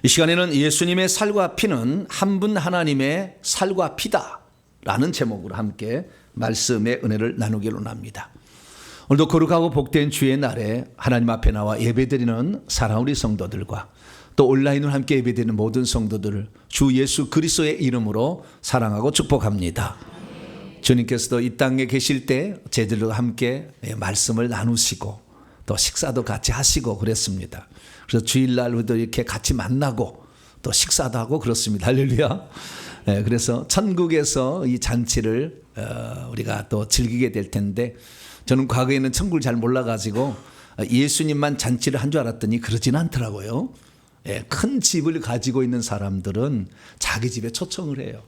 이 시간에는 예수님의 살과 피는 한 분 하나님의 살과 피다라는 제목으로 함께 말씀의 은혜를 나누기로 합니다. 오늘도 거룩하고 복된 주의 날에 하나님 앞에 나와 예배드리는 사랑하는 우리 성도들과 또 온라인으로 함께 예배드리는 모든 성도들을 주 예수 그리스도의 이름으로 사랑하고 축복합니다. 주님께서도 이 땅에 계실 때 저희들과 함께 말씀을 나누시고 또 식사도 같이 하시고 그랬습니다. 그래서 주일날 우리도 이렇게 같이 만나고 또 식사도 하고 그렇습니다. 할렐루야. 그래서 천국에서 이 잔치를 우리가 또 즐기게 될 텐데, 저는 과거에는 천국을 잘 몰라가지고 예수님만 잔치를 한 줄 알았더니 그러진 않더라고요. 큰 집을 가지고 있는 사람들은 자기 집에 초청을 해요.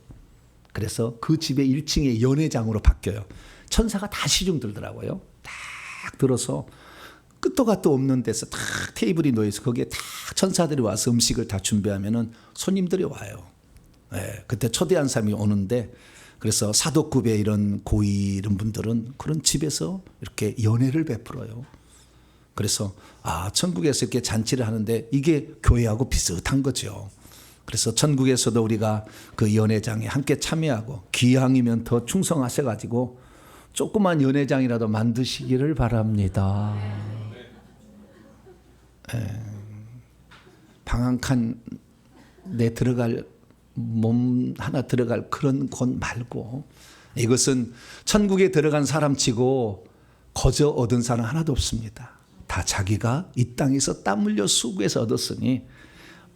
그래서 그 집의 1층에 연회장으로 바뀌어요. 천사가 다 시중 들더라고요. 딱 들어서 끝도 갓도 없는 데서 딱 테이블이 놓여서 거기에 딱 천사들이 와서 음식을 다 준비하면은 손님들이 와요. 그때 초대한 사람이 오는데, 그래서 사독급의 이런 고위 이런 분들은 그런 집에서 이렇게 연회를 베풀어요. 그래서 천국에서 이렇게 잔치를 하는데 이게 교회하고 비슷한 거죠. 그래서 천국에서도 우리가 그 연회장에 함께 참여하고 기왕이면 더 충성하셔가지고 조그만 연회장이라도 만드시기를 바랍니다. 방 한 칸 내 들어갈 몸 하나 들어갈 그런 곳 말고, 이것은 천국에 들어간 사람치고 거저 얻은 사람 하나도 없습니다. 다 자기가 이 땅에서 땀 흘려 수고해서 얻었으니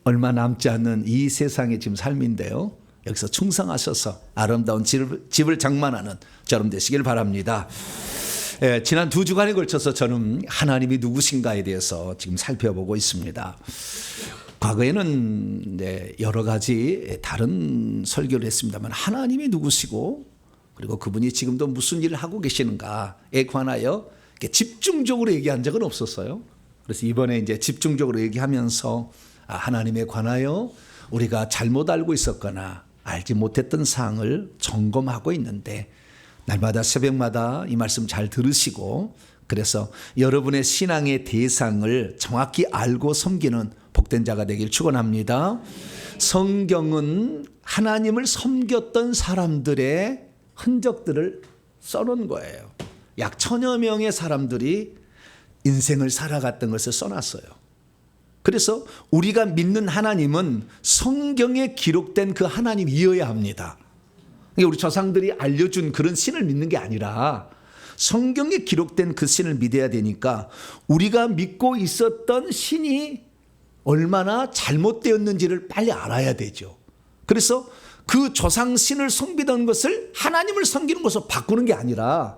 얼마 남지 않는 이 세상의 지금 삶인데요, 여기서 충성하셔서 아름다운 집을 장만하는 저럼 되시길 바랍니다. 지난 2주간에 걸쳐서 저는 하나님이 누구신가에 대해서 지금 살펴보고 있습니다. 과거에는 여러 가지 다른 설교를 했습니다만, 하나님이 누구시고 그리고 그분이 지금도 무슨 일을 하고 계시는가에 관하여 집중적으로 얘기한 적은 없었어요. 그래서 이번에 이제 집중적으로 얘기하면서 하나님에 관하여 우리가 잘못 알고 있었거나 알지 못했던 사항을 점검하고 있는데, 날마다 새벽마다 이 말씀 잘 들으시고, 그래서 여러분의 신앙의 대상을 정확히 알고 섬기는 복된 자가 되길 축원합니다. 성경은 하나님을 섬겼던 사람들의 흔적들을 써놓은 거예요. 약 1000여 명의 사람들이 인생을 살아갔던 것을 써놨어요. 그래서 우리가 믿는 하나님은 성경에 기록된 그 하나님이어야 합니다. 우리 조상들이 알려준 그런 신을 믿는 게 아니라 성경에 기록된 그 신을 믿어야 되니까, 우리가 믿고 있었던 신이 얼마나 잘못되었는지를 빨리 알아야 되죠. 그래서 그 조상신을 섬기던 것을 하나님을 섬기는 것으로 바꾸는 게 아니라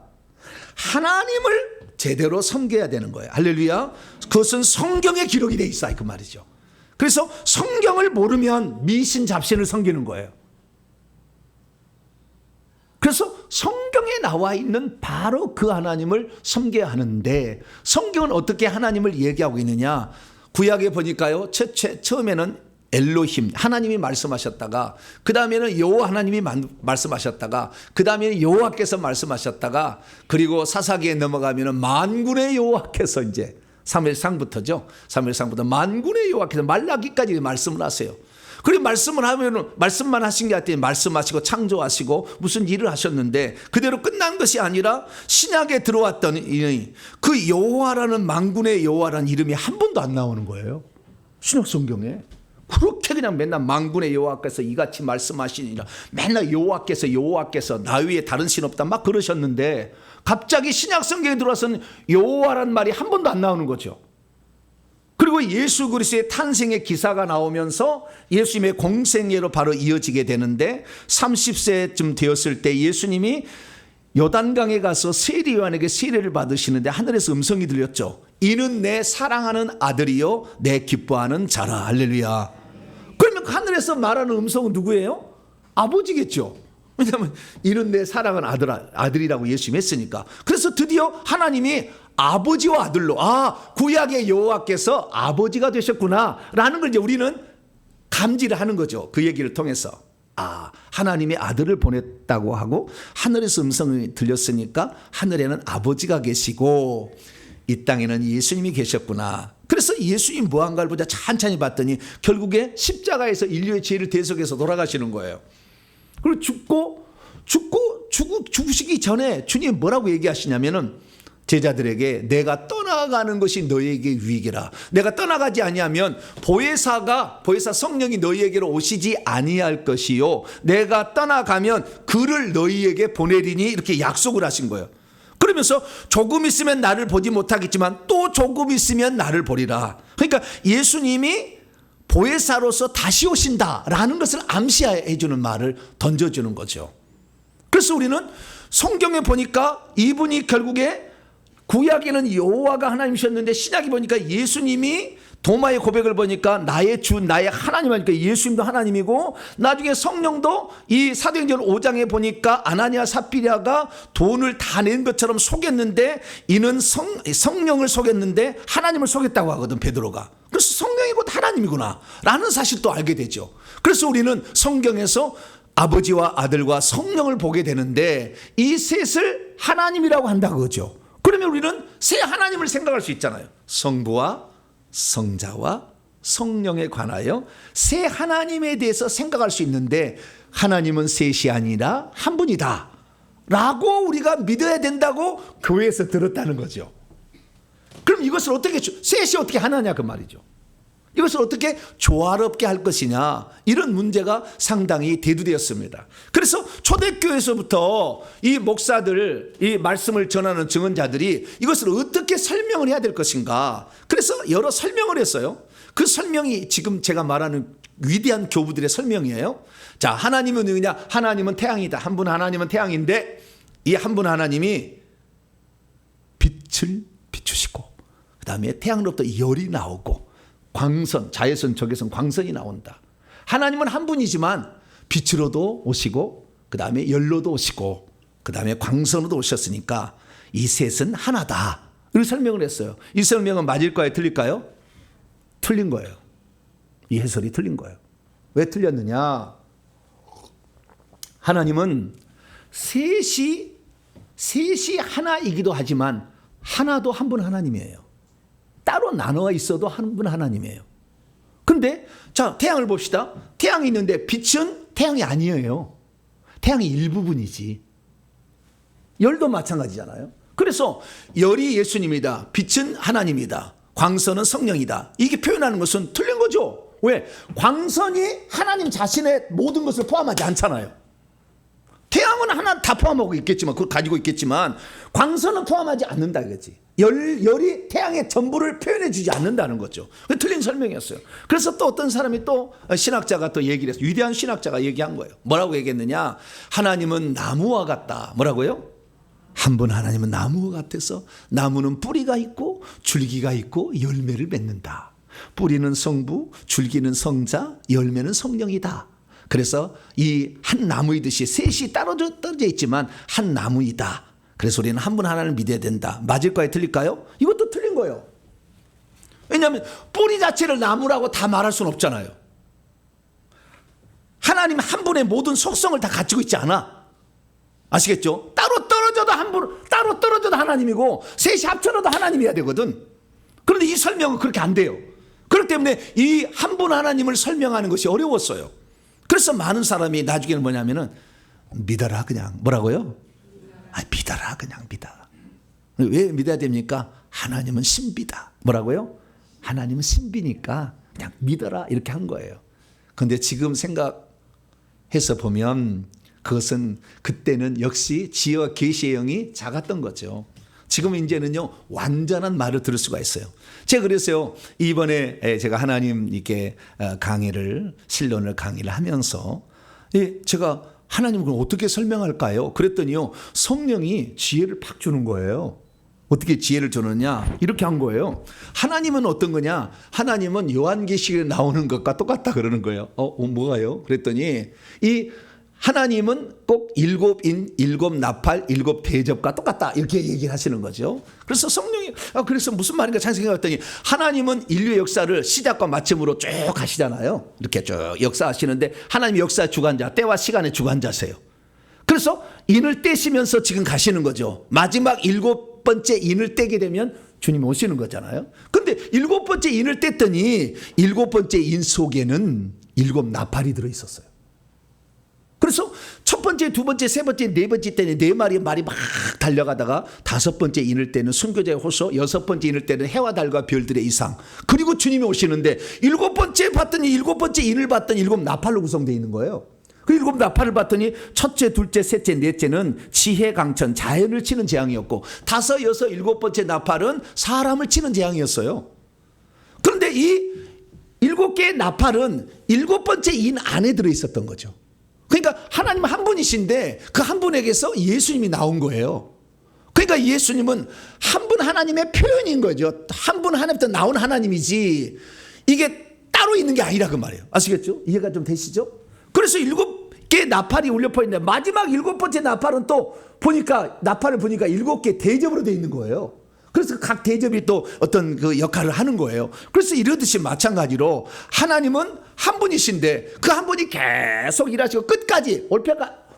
하나님을 제대로 섬겨야 되는 거예요. 할렐루야. 그것은 성경에 기록이 돼 있어요, 그 말이죠. 그래서 성경을 모르면 미신 잡신을 섬기는 거예요. 그래서 성경에 나와 있는 바로 그 하나님을 섬겨야 하는데, 성경은 어떻게 하나님을 얘기하고 있느냐. 구약에 보니까요, 처음에는 엘로힘 하나님이 말씀하셨다가, 그 다음에는 여호와 하나님이 말씀하셨다가, 그 다음에는 여호와께서 말씀하셨다가, 그리고 사사기에 넘어가면은 만군의 여호와께서, 이제 사무엘상부터죠. 사무엘상부터 만군의 여호와께서 말라기까지 말씀을 하세요. 그리고 말씀을 하면 말씀만 하신 게 아니라 말씀하시고 창조하시고 무슨 일을 하셨는데, 그대로 끝난 것이 아니라 신약에 들어왔던 그 여호와라는, 만군의 여호와라는 이름이 한 번도 안 나오는 거예요, 신약 성경에. 그렇게 그냥 맨날 만군의 여호와께서 이같이 말씀하시니라, 맨날 여호와께서 나 위에 다른 신 없다 막 그러셨는데, 갑자기 신약 성경에 들어와서는 여호와라는 말이 한 번도 안 나오는 거죠. 그리고 예수 그리스도의 탄생의 기사가 나오면서 예수님의 공생애로 바로 이어지게 되는데, 30세쯤 되었을 때 예수님이 요단강에 가서 세례 요한에게 세례를 받으시는데 하늘에서 음성이 들렸죠. 이는 내 사랑하는 아들이요 내 기뻐하는 자라. 할렐루야. 그러면 하늘에서 말하는 음성은 누구예요? 아버지겠죠. 왜냐하면 이는 내 사랑하는 아들이라고 예수님이 했으니까. 그래서 드디어 하나님이 아버지와 아들로, 구약의 여호와께서 아버지가 되셨구나 라는 걸 이제 우리는 감지를 하는 거죠. 그 얘기를 통해서 하나님의 아들을 보냈다고 하고 하늘에서 음성이 들렸으니까 하늘에는 아버지가 계시고 이 땅에는 예수님이 계셨구나. 그래서 예수님 뭐 한가를 보자 찬찬히 봤더니 결국에 십자가에서 인류의 죄를 대속해서 돌아가시는 거예요. 그리고 죽으시기 전에 주님 뭐라고 얘기하시냐면은 제자들에게 내가 떠나가는 것이 너희에게 유익이라. 내가 떠나가지 아니하면 보혜사 성령이 너희에게로 오시지 아니할 것이요 내가 떠나가면 그를 너희에게 보내리니 이렇게 약속을 하신 거예요. 그러면서 조금 있으면 나를 보지 못하겠지만 또 조금 있으면 나를 보리라. 그러니까 예수님이 보혜사로서 다시 오신다라는 것을 암시해 주는 말을 던져주는 거죠. 그래서 우리는 성경에 보니까 이분이 결국에 구약에는 여호와가 하나님이셨는데 신약에 보니까 예수님이 도마의 고백을 보니까 나의 주 나의 하나님 하니까 예수님도 하나님이고 나중에 성령도 이 사도행전 5장에 보니까 아나니아 삽비라가 돈을 다 낸 것처럼 속였는데 이는 성령을 속였는데 하나님을 속였다고 하거든 베드로가. 그래서 성령이 곧 하나님이구나 라는 사실도 알게 되죠. 그래서 우리는 성경에서 아버지와 아들과 성령을 보게 되는데 이 셋을 하나님이라고 한다고 그러죠. 그러면 우리는 세 하나님을 생각할 수 있잖아요. 성부와 성자와 성령에 관하여 세 하나님에 대해서 생각할 수 있는데 하나님은 셋이 아니라 한 분이다 라고 우리가 믿어야 된다고 교회에서 들었다는 거죠. 그럼 이것을 어떻게 셋이 어떻게 하나냐 그 말이죠. 이것을 어떻게 조화롭게 할 것이냐 이런 문제가 상당히 대두되었습니다. 그래서 초대교회에서부터 이 목사들 이 말씀을 전하는 증언자들이 이것을 어떻게 설명을 해야 될 것인가 그래서 여러 설명을 했어요. 그 설명이 지금 제가 말하는 위대한 교부들의 설명이에요. 자, 하나님은 누구냐? 하나님은 태양이다. 한 분 하나님은 태양인데 이 한 분 하나님이 빛을 비추시고 그 다음에 태양으로부터 열이 나오고 광선, 자외선, 적외선, 광선이 나온다. 하나님은 한 분이지만 빛으로도 오시고 그 다음에 열로도 오시고 그 다음에 광선으로도 오셨으니까 이 셋은 하나다. 이렇게 설명을 했어요. 이 설명은 맞을까요? 틀릴까요? 틀린 거예요. 이 해설이 틀린 거예요. 왜 틀렸느냐? 하나님은 셋이 하나이기도 하지만 하나도 한 분 하나님이에요. 따로 나눠 있어도 한 분 하나님이에요. 근데 자, 태양을 봅시다. 태양이 있는데 빛은 태양이 아니에요. 태양이 일부분이지. 열도 마찬가지잖아요. 그래서 열이 예수님이다. 빛은 하나님이다. 광선은 성령이다. 이게 표현하는 것은 틀린 거죠. 왜? 광선이 하나님 자신의 모든 것을 포함하지 않잖아요. 태양은 하나 다 포함하고 있겠지만 그걸 가지고 있겠지만 광선은 포함하지 않는다 이거지. 열이 태양의 전부를 표현해 주지 않는다는 거죠. 틀린 설명이었어요. 그래서 또 어떤 사람이 또 신학자가 또 얘기를 했어요. 위대한 신학자가 얘기한 거예요. 뭐라고 얘기했느냐? 하나님은 나무와 같다. 뭐라고요? 한 분 하나님은 나무와 같아서 나무는 뿌리가 있고 줄기가 있고 열매를 맺는다. 뿌리는 성부, 줄기는 성자, 열매는 성령이다. 그래서 이 한 나무이듯이 셋이 떨어져 있지만 한 나무이다. 그래서 우리는 한 분 하나를 믿어야 된다. 맞을까요? 틀릴까요? 이것도 틀린 거예요. 왜냐하면 뿌리 자체를 나무라고 다 말할 수는 없잖아요. 하나님 한 분의 모든 속성을 다 가지고 있지 않아. 아시겠죠? 따로 떨어져도 한 분, 따로 떨어져도 하나님이고 셋이 합쳐도 하나님이어야 되거든. 그런데 이 설명은 그렇게 안 돼요. 그렇기 때문에 이 한 분 하나님을 설명하는 것이 어려웠어요. 그래서 많은 사람이 나중에는 뭐냐면은 믿어라 그냥. 뭐라고요? 믿어라 그냥 믿어라. 왜 믿어야 됩니까? 하나님은 신비다. 뭐라고요? 하나님은 신비니까 그냥 믿어라 이렇게 한 거예요. 그런데 지금 생각해서 보면 그것은 그때는 역시 지혜와 계시의 영이 작았던 거죠. 지금 이제는요 완전한 말을 들을 수가 있어요. 제가 그랬어요. 이번에 제가 하나님께 신론을 강의를 하면서 제가 하나님을 어떻게 설명할까요? 그랬더니요 성령이 지혜를 팍 주는 거예요. 어떻게 지혜를 주느냐? 이렇게 한 거예요. 하나님은 어떤 거냐? 하나님은 요한계시록에 나오는 것과 똑같다 그러는 거예요. 뭐가요? 그랬더니 이 하나님은 꼭 일곱 인, 일곱 나팔, 일곱 대접과 똑같다 이렇게 얘기를 하시는 거죠. 그래서 성령이 그래서 무슨 말인가 잘 생각했더니 하나님은 인류의 역사를 시작과 마침으로 쭉 가시잖아요. 이렇게 쭉 역사하시는데 하나님이 역사의 주관자, 때와 시간의 주관자세요. 그래서 인을 떼시면서 지금 가시는 거죠. 마지막 일곱 번째 인을 떼게 되면 주님이 오시는 거잖아요. 근데 7번째 인을 뗐더니 7번째 인 속에는 7 나팔이 들어있었어요. 그래서 첫 번째, 두 번째, 세 번째, 네 번째 때는 네 마리의 말이 막 달려가다가 5번째 인을 때는 순교자의 호소, 6번째 인을 때는 해와 달과 별들의 이상. 그리고 주님이 오시는데 7번째 봤더니 7번째 인을 봤더니 7 나팔로 구성되어 있는 거예요. 그 7 나팔을 봤더니 첫째, 둘째, 셋째, 넷째는 지혜 강천, 자연을 치는 재앙이었고 5, 6, 7번째 나팔은 사람을 치는 재앙이었어요. 그런데 이 7개의 나팔은 7번째 인 안에 들어있었던 거죠. 그러니까 하나님 한 분이신데 그 한 분에게서 예수님이 나온 거예요. 그러니까 예수님은 한 분 하나님의 표현인 거죠. 한 분 하나님부터 나온 하나님이지 이게 따로 있는 게 아니라 그 말이에요. 아시겠죠? 이해가 좀 되시죠? 그래서 7개 나팔이 울려 퍼있는데 마지막 7번째 나팔은 또 보니까 나팔을 보니까 7개 대접으로 되어 있는 거예요. 그래서 각 대접이 또 어떤 그 역할을 하는 거예요. 그래서 이러듯이 마찬가지로 하나님은 한 분이신데 그 한 분이 계속 일하시고 끝까지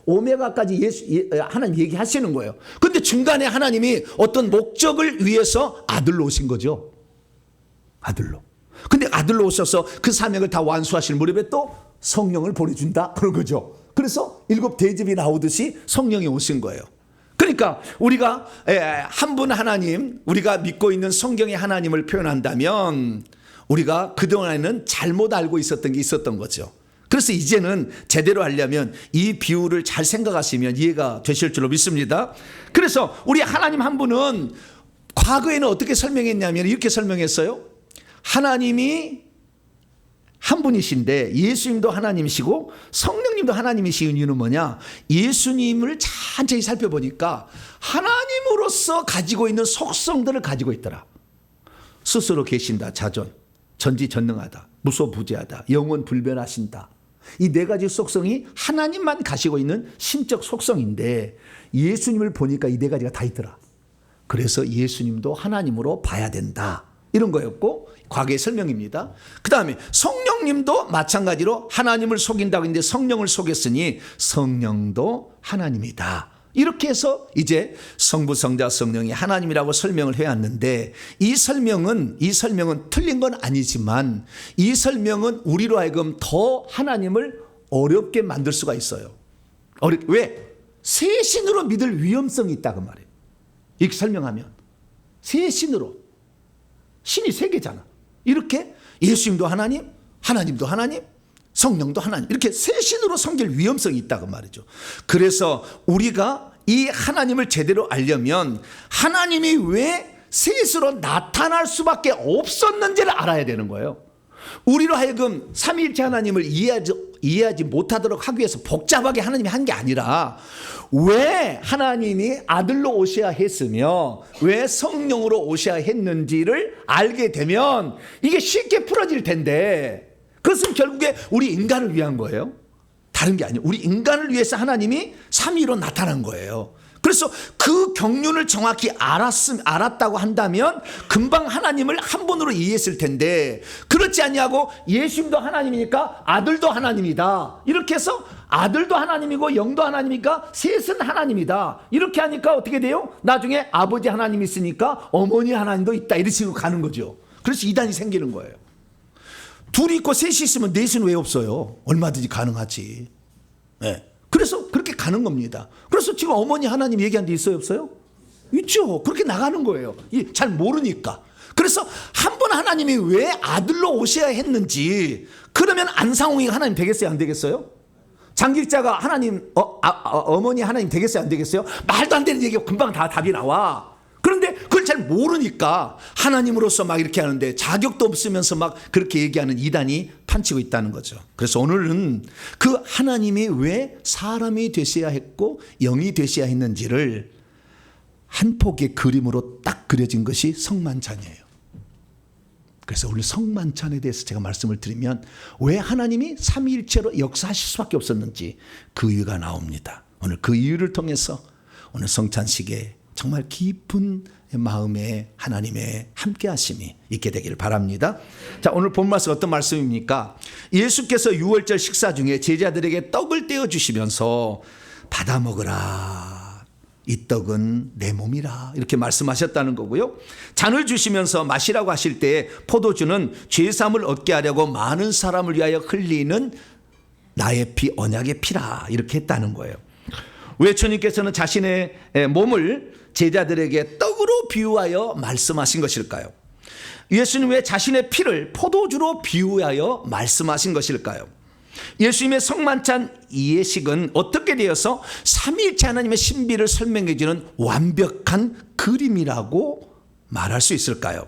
오메가까지 하나님 얘기하시는 거예요. 그런데 중간에 하나님이 어떤 목적을 위해서 아들로 오신 거죠. 아들로. 근데 아들로 오셔서 그 사명을 다 완수하실 무렵에 또 성령을 보내준다 그런 거죠. 그래서 7 대접이 나오듯이 성령이 오신 거예요. 그러니까 우리가 한 분 하나님, 우리가 믿고 있는 성경의 하나님을 표현한다면 우리가 그동안에는 잘못 알고 있었던 게 있었던 거죠. 그래서 이제는 제대로 하려면 이 비유를 잘 생각하시면 이해가 되실 줄로 믿습니다. 그래서 우리 하나님 한 분은 과거에는 어떻게 설명했냐면 이렇게 설명했어요. 하나님이 한 분이신데 예수님도 하나님이시고 성령님도 하나님이신 이유는 뭐냐? 예수님을 천천히 살펴보니까 하나님으로서 가지고 있는 속성들을 가지고 있더라. 스스로 계신다, 자존, 전지전능하다, 무소부재하다, 영원 불변하신다. 이 4가지 속성이 하나님만 가지고 있는 신적 속성인데 예수님을 보니까 이 4가지가 다 있더라. 그래서 예수님도 하나님으로 봐야 된다. 이런 거였고 과거의 설명입니다. 그 다음에 성령님도 마찬가지로 하나님을 속인다고 했는데 성령을 속였으니 성령도 하나님이다. 이렇게 해서 이제 성부, 성자, 성령이 하나님이라고 설명을 해왔는데 이 설명은 틀린 건 아니지만 이 설명은 우리로 하여금 더 하나님을 어렵게 만들 수가 있어요. 왜? 새 신으로 믿을 위험성이 있다고 말해요. 이렇게 설명하면 새 신으로 신이 3개잖아. 이렇게 예수님도 하나님, 하나님도 하나님, 성령도 하나님 이렇게 새 신으로 섬길 위험성이 있다고 말이죠. 그래서 우리가 이 하나님을 제대로 알려면 하나님이 왜 셋으로 나타날 수밖에 없었는지를 알아야 되는 거예요. 우리로 하여금 삼위일체 하나님을 이해하지 못하도록 하기 위해서 복잡하게 하나님이 한 게 아니라 왜 하나님이 아들로 오셔야 했으며 왜 성령으로 오셔야 했는지를 알게 되면 이게 쉽게 풀어질 텐데 그것은 결국에 우리 인간을 위한 거예요. 다른 게 아니에요. 우리 인간을 위해서 하나님이 삼위로 나타난 거예요. 그래서 그 경륜을 정확히 알았다고 한다면 금방 하나님을 한 분으로 이해했을 텐데 그렇지 않냐고 예수님도 하나님이니까 아들도 하나님이다. 이렇게 해서 아들도 하나님이고 영도 하나님이니까 셋은 하나님이다. 이렇게 하니까 어떻게 돼요? 나중에 아버지 하나님이 있으니까 어머니 하나님도 있다. 이런 식으로 가는 거죠. 그래서 이단이 생기는 거예요. 둘이 있고 셋이 있으면 넷은 왜 없어요? 얼마든지 가능하지. 네. 그래서 그렇게 가는 겁니다. 그래서 지금 어머니 하나님 얘기한 데 있어요, 없어요? 있죠. 그렇게 나가는 거예요. 잘 모르니까. 그래서 한 분 하나님이 왜 아들로 오셔야 했는지 그러면 안상홍이 하나님 되겠어요, 안 되겠어요? 장길자가 하나님 어머니 하나님 되겠어요, 안 되겠어요? 말도 안 되는 얘기가 금방 다 답이 나와. 그런데 그걸 잘 모르니까 하나님으로서 막 이렇게 하는데 자격도 없으면서 막 그렇게 얘기하는 이단이 판치고 있다는 거죠. 그래서 오늘은 그 하나님이 왜 사람이 되셔야 했고 영이 되셔야 했는지를 한 폭의 그림으로 딱 그려진 것이 성만찬이에요. 그래서 오늘 성만찬에 대해서 제가 말씀을 드리면 왜 하나님이 삼위일체로 역사하실 수밖에 없었는지 그 이유가 나옵니다. 오늘 그 이유를 통해서 오늘 성찬식에 정말 깊은 마음에 하나님의 함께 하심이 있게 되기를 바랍니다. 자, 오늘 본 말씀 어떤 말씀입니까? 예수께서 유월절 식사 중에 제자들에게 떡을 떼어 주시면서 받아 먹으라. 이 떡은 내 몸이라 이렇게 말씀하셨다는 거고요. 잔을 주시면서 마시라고 하실 때 포도주는 죄사함을 얻게 하려고 많은 사람을 위하여 흘리는 나의 피, 언약의 피라 이렇게 했다는 거예요. 왜 주님께서는 자신의 몸을 제자들에게 떡으로 비유하여 말씀하신 것일까요? 예수님 왜 자신의 피를 포도주로 비유하여 말씀하신 것일까요? 예수님의 성만찬 예식은 어떻게 되어서 삼위일체 하나님의 신비를 설명해 주는 완벽한 그림이라고 말할 수 있을까요?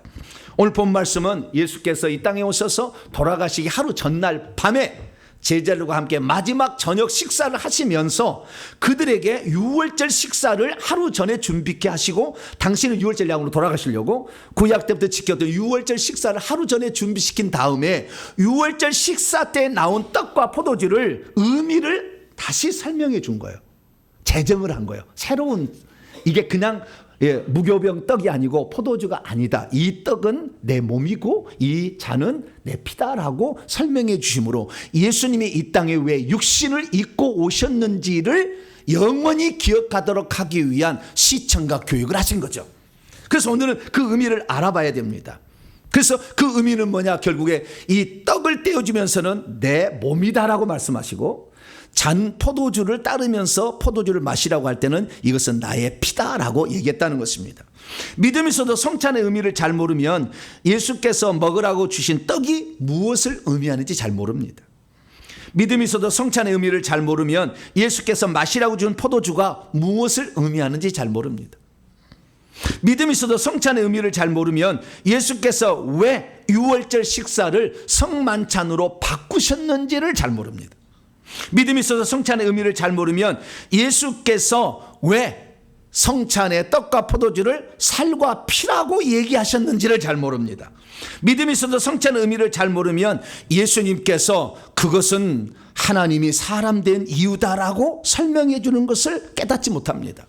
오늘 본 말씀은 예수께서 이 땅에 오셔서 돌아가시기 하루 전날 밤에 제자들과 함께 마지막 저녁 식사를 하시면서 그들에게 유월절 식사를 하루 전에 준비케 하시고, 당신은 유월절 양으로 돌아가시려고 구약 때부터 지켰던 유월절 식사를 하루 전에 준비시킨 다음에 유월절 식사 때 나온 떡과 포도주를 의미를 다시 설명해 준 거예요. 재정을 한 거예요. 새로운, 이게 그냥 무교병 떡이 아니고 포도주가 아니다. 이 떡은 내 몸이고 이 잔은 내 피다라고 설명해 주심으로 예수님이 이 땅에 왜 육신을 입고 오셨는지를 영원히 기억하도록 하기 위한 시청과 교육을 하신 거죠. 그래서 오늘은 그 의미를 알아봐야 됩니다. 그래서 그 의미는 뭐냐? 결국에 이 떡을 떼어주면서는 내 몸이다라고 말씀하시고, 잔 포도주를 따르면서 포도주를 마시라고 할 때는 이것은 나의 피다라고 얘기했다는 것입니다. 믿음이 있어도 성찬의 의미를 잘 모르면 예수께서 먹으라고 주신 떡이 무엇을 의미하는지 잘 모릅니다. 믿음이 있어도 성찬의 의미를 잘 모르면 예수께서 마시라고 준 포도주가 무엇을 의미하는지 잘 모릅니다. 믿음이 있어도 성찬의 의미를 잘 모르면 예수께서 왜 유월절 식사를 성만찬으로 바꾸셨는지를 잘 모릅니다. 믿음이 있어서 성찬의 의미를 잘 모르면 예수께서 왜 성찬의 떡과 포도주를 살과 피라고 얘기하셨는지를 잘 모릅니다. 믿음이 있어도 성찬의 의미를 잘 모르면 예수님께서 그것은 하나님이 사람 된 이유다라고 설명해 주는 것을 깨닫지 못합니다.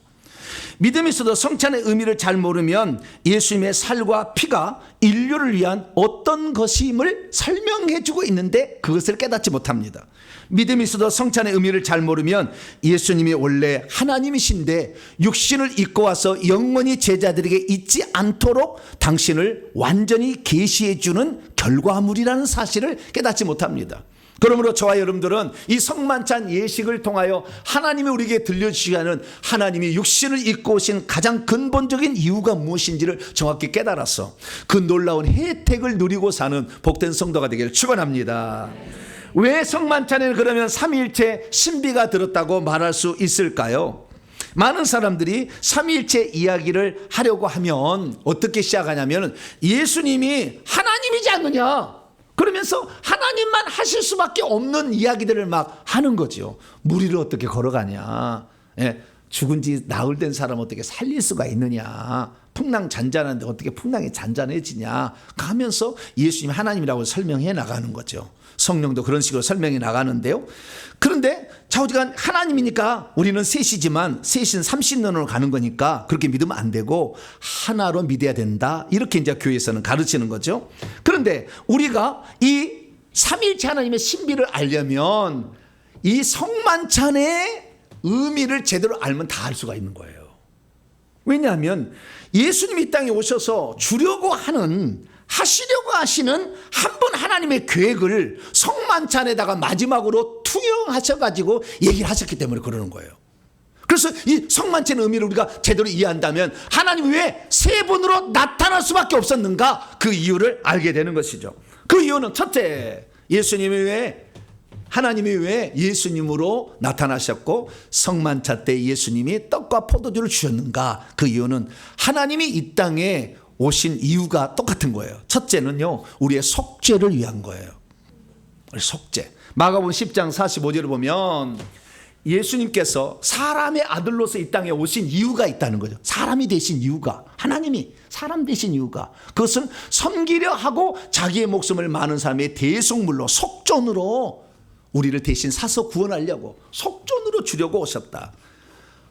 믿음이 있어도 성찬의 의미를 잘 모르면 예수님의 살과 피가 인류를 위한 어떤 것임을 설명해 주고 있는데 그것을 깨닫지 못합니다. 믿음이 있어도 성찬의 의미를 잘 모르면 예수님이 원래 하나님이신데 육신을 입고 와서 영원히 제자들에게 잊지 않도록 당신을 완전히 계시해 주는 결과물이라는 사실을 깨닫지 못합니다. 그러므로 저와 여러분들은 이 성만찬 예식을 통하여 하나님이 우리에게 들려주시기 하는 하나님이 육신을 입고 오신 가장 근본적인 이유가 무엇인지를 정확히 깨달아서 그 놀라운 혜택을 누리고 사는 복된 성도가 되기를 축원합니다. 왜 성만찬에는 그러면 삼위일체 신비가 들었다고 말할 수 있을까요? 많은 사람들이 삼위일체 이야기를 하려고 하면 어떻게 시작하냐면 예수님이 하나님이지 않느냐, 그러면서 하나님만 하실 수밖에 없는 이야기들을 막 하는 거죠. 무리를 어떻게 걸어가냐, 죽은 지 나흘 된 사람 어떻게 살릴 수가 있느냐, 풍랑 잔잔한데 어떻게 풍랑이 잔잔해지냐 하면서 예수님이 하나님이라고 설명해 나가는 거죠. 성령도 그런 식으로 설명해 나가는데요. 그런데 좌우지간 하나님이니까 우리는 셋이지만 셋은 삼신론으로 가는 거니까 그렇게 믿으면 안 되고 하나로 믿어야 된다, 이렇게 이제 교회에서는 가르치는 거죠. 그런데 우리가 이 삼위일체 하나님의 신비를 알려면 이 성만찬의 의미를 제대로 알면 다 알 수가 있는 거예요. 왜냐하면 예수님이 이 땅에 오셔서 주려고 하시려고 하시는 한 분 하나님의 계획을 성만찬에다가 마지막으로 투영하셔가지고 얘기를 하셨기 때문에 그러는 거예요. 그래서 이 성만찬의 의미를 우리가 제대로 이해한다면 하나님이 왜 세 분으로 나타날 수밖에 없었는가, 그 이유를 알게 되는 것이죠. 그 이유는 첫째, 하나님이 왜 예수님으로 나타나셨고 성만찬 때 예수님이 떡과 포도주를 주셨는가, 그 이유는 하나님이 이 땅에 오신 이유가 똑같은 거예요. 첫째는요, 우리의 속죄를 위한 거예요. 우리 속죄. 마가복음 10장 45절을 보면 예수님께서 사람의 아들로서 이 땅에 오신 이유가 있다는 거죠. 사람이 되신 이유가, 하나님이 사람 되신 이유가, 그것은 섬기려 하고 자기의 목숨을 많은 사람의 대속물로, 속전으로 우리를 대신 사서 구원하려고 속전으로 주려고 오셨다.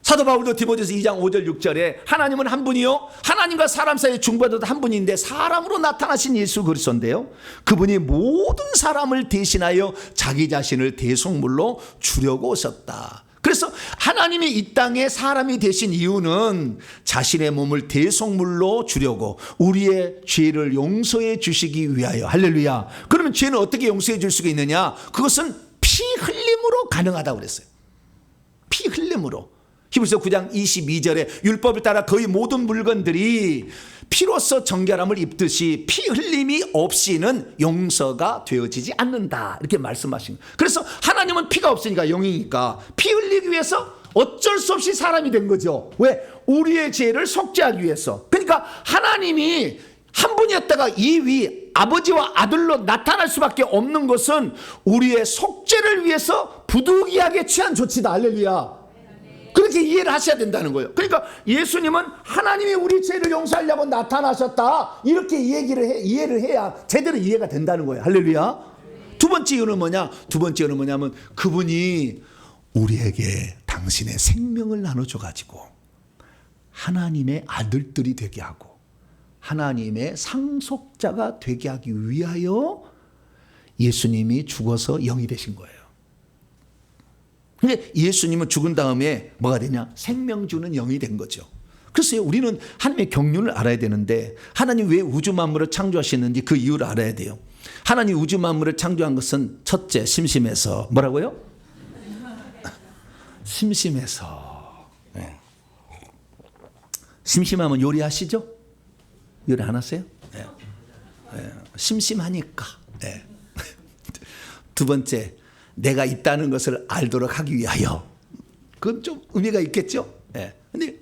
사도 바울도 디모데서 2장 5절 6절에 하나님은 한 분이요, 하나님과 사람 사이에 중보자도 한 분인데 사람으로 나타나신 예수 그리스도인데요, 그분이 모든 사람을 대신하여 자기 자신을 대속물로 주려고 오셨다. 그래서 하나님이 이 땅에 사람이 되신 이유는 자신의 몸을 대속물로 주려고 우리의 죄를 용서해 주시기 위하여. 할렐루야. 그러면 죄는 어떻게 용서해 줄 수가 있느냐? 그것은 피 흘림으로 가능하다고 그랬어요. 피 흘림으로. 히브리서 9장 22절에 율법을 따라 거의 모든 물건들이 피로써 정결함을 입듯이 피 흘림이 없이는 용서가 되어지지 않는다, 이렇게 말씀하신 거예요. 그래서 하나님은 피가 없으니까, 영이니까 피 흘리기 위해서 어쩔 수 없이 사람이 된 거죠. 왜? 우리의 죄를 속죄하기 위해서. 그러니까 하나님이 한 분이었다가 이 위 아버지와 아들로 나타날 수밖에 없는 것은 우리의 속죄를 위해서 부득이하게 취한 조치다. 할렐루야. 그렇게 이해를 하셔야 된다는 거예요. 그러니까 예수님은 하나님이 우리 죄를 용서하려고 나타나셨다, 이렇게 이해를 해야 제대로 이해가 된다는 거예요. 할렐루야. 두 번째 이유는 뭐냐? 두 번째 이유는 뭐냐면 그분이 우리에게 당신의 생명을 나눠줘 가지고 하나님의 아들들이 되게 하고 하나님의 상속자가 되게 하기 위하여 예수님이 죽어서 영이 되신 거예요. 근데 예수님은 죽은 다음에 뭐가 되냐? 생명 주는 영이 된 거죠. 그래서 우리는 하나님의 경륜을 알아야 되는데, 하나님 왜 우주 만물을 창조하셨는지 그 이유를 알아야 돼요. 하나님 우주 만물을 창조한 것은 첫째, 심심해서. 뭐라고요? 심심해서. 네. 심심하면 요리하시죠? 요리 안 하세요? 네. 네. 심심하니까. 네. 두 번째, 내가 있다는 것을 알도록 하기 위하여. 그건 좀 의미가 있겠죠? 예. 근데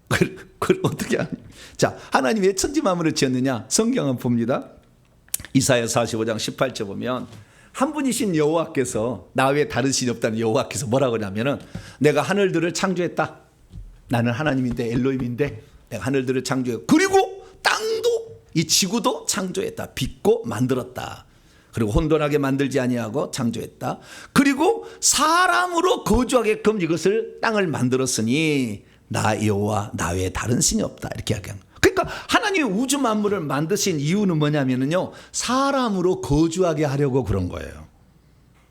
그걸 어떻게 하냐? 자, 하나님이 왜 천지 만물을 지었느냐? 성경은 봅니다. 이사야 45장 18절 보면 한 분이신 여호와께서, 나 외에 다른 신이 없다는 여호와께서 뭐라고 하냐면은, 내가 하늘들을 창조했다. 나는 하나님인데, 엘로힘인데 내가 하늘들을 창조했고, 그리고 땅도, 이 지구도 창조했다. 빚고 만들었다. 그리고 혼돈하게 만들지 아니하고 창조했다. 그리고 사람으로 거주하게끔 이것을, 땅을 만들었으니 나 여호와 나 외에 다른 신이 없다, 이렇게 이야기한 거예요. 그러니까 하나님이 우주 만물을 만드신 이유는 뭐냐면요, 사람으로 거주하게 하려고 그런 거예요.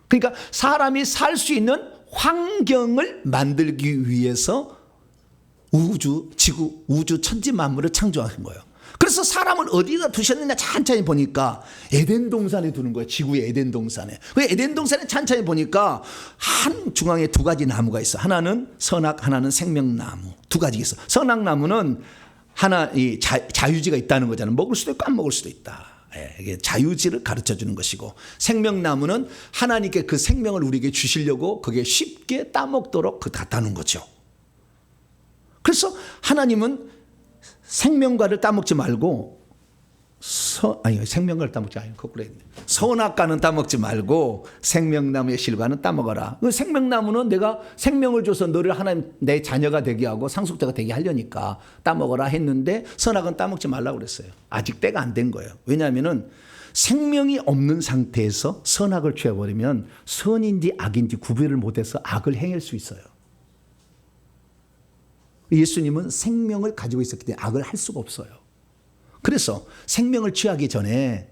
그러니까 사람이 살 수 있는 환경을 만들기 위해서 우주, 지구, 우주 천지 만물을 창조한 거예요. 그래서 사람을 어디다 두셨느냐 찬찬히 보니까 에덴 동산에 두는 거예요. 지구의 에덴 동산에. 왜 에덴 동산에 찬찬히 보니까 한 중앙에 두 가지 나무가 있어. 하나는 선악, 하나는 생명나무. 두 가지 있어. 선악나무는 하나 이 자유지가 있다는 거잖아요. 먹을 수도 있고 안 먹을 수도 있다. 이게 자유지를 가르쳐 주는 것이고, 생명나무는 하나님께 그 생명을 우리에게 주시려고 그게 쉽게 따먹도록 갖다놓은 거죠. 그래서 하나님은 생명과를 따먹지 말고, 생명과를 따먹지 않아요. 거꾸로 했네. 선악과는 따먹지 말고 생명나무의 실과는 따먹어라. 생명나무는 내가 생명을 줘서 너를 하나님 내 자녀가 되게 하고 상속자가 되게 하려니까 따먹어라 했는데, 선악은 따먹지 말라고 그랬어요. 아직 때가 안 된 거예요. 왜냐하면은 생명이 없는 상태에서 선악을 취해버리면 선인지 악인지 구별을 못해서 악을 행할 수 있어요. 예수님은 생명을 가지고 있었기 때문에 악을 할 수가 없어요. 그래서 생명을 취하기 전에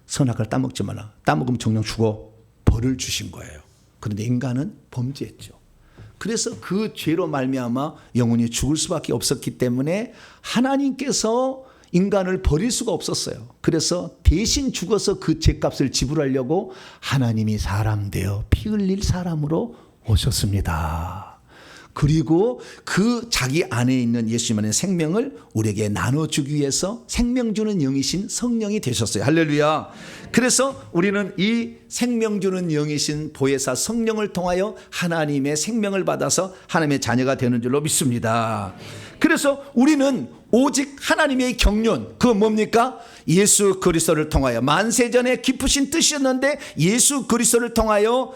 선악을 따먹지 마라. 따먹으면 정령 죽어. 벌을 주신 거예요. 그런데 인간은 범죄했죠. 그래서 그 죄로 말미암아 영혼이 죽을 수밖에 없었기 때문에 하나님께서 인간을 버릴 수가 없었어요. 그래서 대신 죽어서 그 죄값을 지불하려고 하나님이 사람 되어 피 흘릴 사람으로 오셨습니다. 그리고 그 자기 안에 있는 예수님의 생명을 우리에게 나눠주기 위해서 생명 주는 영이신 성령이 되셨어요. 할렐루야. 그래서 우리는 이 생명 주는 영이신 보혜사 성령을 통하여 하나님의 생명을 받아서 하나님의 자녀가 되는 줄로 믿습니다. 그래서 우리는 오직 하나님의 경륜, 그 뭡니까? 예수 그리스도를 통하여, 만세전에 깊으신 뜻이었는데 예수 그리스도를 통하여